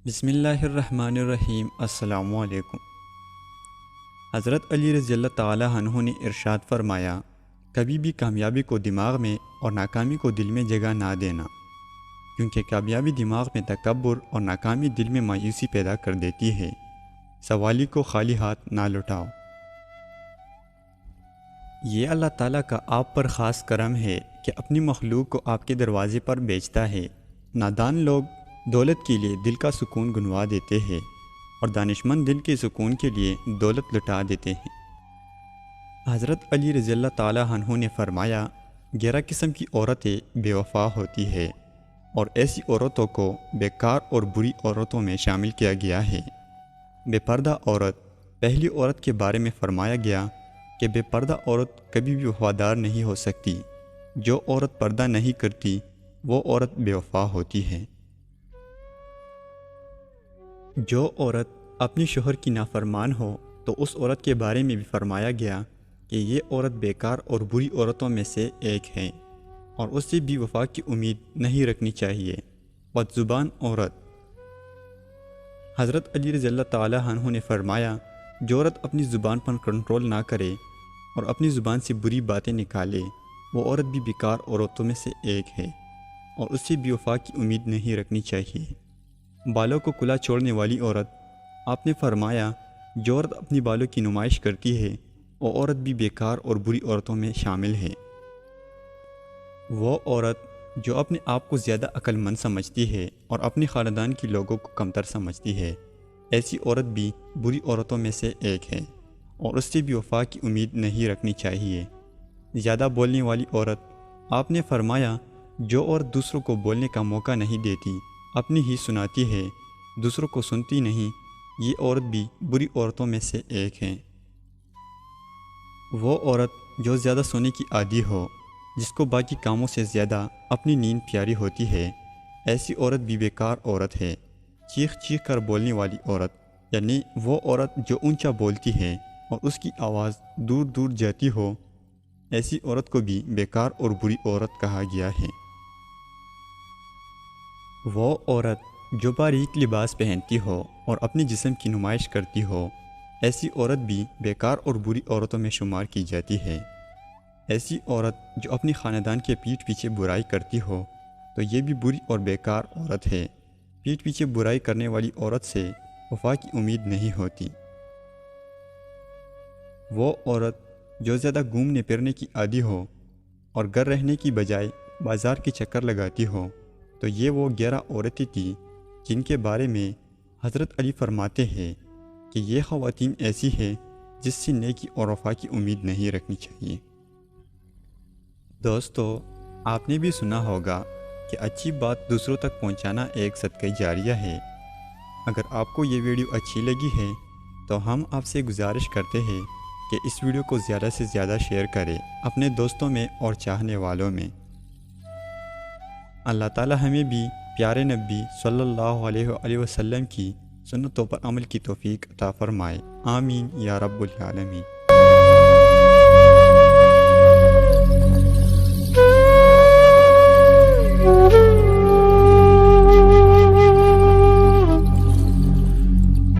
بسم اللہ الرحمن الرحیم۔ السلام علیکم۔ حضرت علی رضی اللہ تعالی عنہ نے ارشاد فرمایا، کبھی بھی کامیابی کو دماغ میں اور ناکامی کو دل میں جگہ نہ دینا، کیونکہ کامیابی دماغ میں تکبر اور ناکامی دل میں مایوسی پیدا کر دیتی ہے۔ سوالی کو خالی ہاتھ نہ لوٹاؤ۔ یہ اللہ تعالیٰ کا آپ پر خاص کرم ہے کہ اپنی مخلوق کو آپ کے دروازے پر بیچتا ہے۔ نادان لوگ دولت کے لیے دل کا سکون گنوا دیتے ہیں اور دانشمند دل کے سکون کے لیے دولت لٹا دیتے ہیں۔ حضرت علی رضی اللہ تعالی عنہ نے فرمایا، 11 قسم کی عورتیں بے وفا ہوتی ہے اور ایسی عورتوں کو بیکار اور بری عورتوں میں شامل کیا گیا ہے۔ بے پردہ عورت، پہلی عورت کے بارے میں فرمایا گیا کہ بے پردہ عورت کبھی بھی وفادار نہیں ہو سکتی۔ جو عورت پردہ نہیں کرتی وہ عورت بے وفا ہوتی ہے۔ جو عورت اپنی شوہر کی نافرمان ہو تو اس عورت کے بارے میں بھی فرمایا گیا کہ یہ عورت بیکار اور بری عورتوں میں سے ایک ہے اور اس سے بھی وفا کی امید نہیں رکھنی چاہیے۔ بد زبان عورت، حضرت علی رضی اللہ تعالی عنہ نے فرمایا، جو عورت اپنی زبان پر کنٹرول نہ کرے اور اپنی زبان سے بری باتیں نکالے وہ عورت بھی بیکار عورتوں میں سے ایک ہے اور اس سے بھی وفا کی امید نہیں رکھنی چاہیے۔ بالوں کو کھلا چھوڑنے والی عورت، آپ نے فرمایا، جو عورت اپنی بالوں کی نمائش کرتی ہے وہ عورت بھی بیکار اور بری عورتوں میں شامل ہے۔ وہ عورت جو اپنے آپ کو زیادہ عقل مند سمجھتی ہے اور اپنے خاندان کے لوگوں کو کمتر سمجھتی ہے، ایسی عورت بھی بری عورتوں میں سے ایک ہے اور اس سے بھی وفا کی امید نہیں رکھنی چاہیے۔ زیادہ بولنے والی عورت، آپ نے فرمایا، جو عورت دوسروں کو بولنے کا موقع نہیں دیتی، اپنی ہی سناتی ہے، دوسروں کو سنتی نہیں، یہ عورت بھی بری عورتوں میں سے ایک ہے۔ وہ عورت جو زیادہ سونے کی عادی ہو، جس کو باقی کاموں سے زیادہ اپنی نیند پیاری ہوتی ہے، ایسی عورت بھی بیکار عورت ہے۔ چیخ چیخ کر بولنے والی عورت، یعنی وہ عورت جو اونچا بولتی ہے اور اس کی آواز دور دور جاتی ہو، ایسی عورت کو بھی بیکار اور بری عورت کہا گیا ہے۔ وہ عورت جو باریک لباس پہنتی ہو اور اپنی جسم کی نمائش کرتی ہو، ایسی عورت بھی بیکار اور بری عورتوں میں شمار کی جاتی ہے۔ ایسی عورت جو اپنی خاندان کے پیٹھ پیچھے برائی کرتی ہو تو یہ بھی بری اور بیکار عورت ہے۔ پیٹھ پیچھے برائی کرنے والی عورت سے وفا کی امید نہیں ہوتی۔ وہ عورت جو زیادہ گھومنے پھرنے کی عادی ہو اور گھر رہنے کی بجائے بازار کے چکر لگاتی ہو تو یہ وہ 11 عورتیں تھیں جن کے بارے میں حضرت علی فرماتے ہیں کہ یہ خواتین ایسی ہیں جس سے نیکی اور وفا کی امید نہیں رکھنی چاہیے۔ دوستو، آپ نے بھی سنا ہوگا کہ اچھی بات دوسروں تک پہنچانا ایک صدقہ جاریہ ہے۔ اگر آپ کو یہ ویڈیو اچھی لگی ہے تو ہم آپ سے گزارش کرتے ہیں کہ اس ویڈیو کو زیادہ سے زیادہ شیئر کریں اپنے دوستوں میں اور چاہنے والوں میں۔ اللہ تعالی ہمیں بھی پیارے نبی صلی اللہ علیہ وآلہ وسلم کی سنتوں پر عمل کی توفیق عطا فرمائے۔ آمین یا رب العالمین۔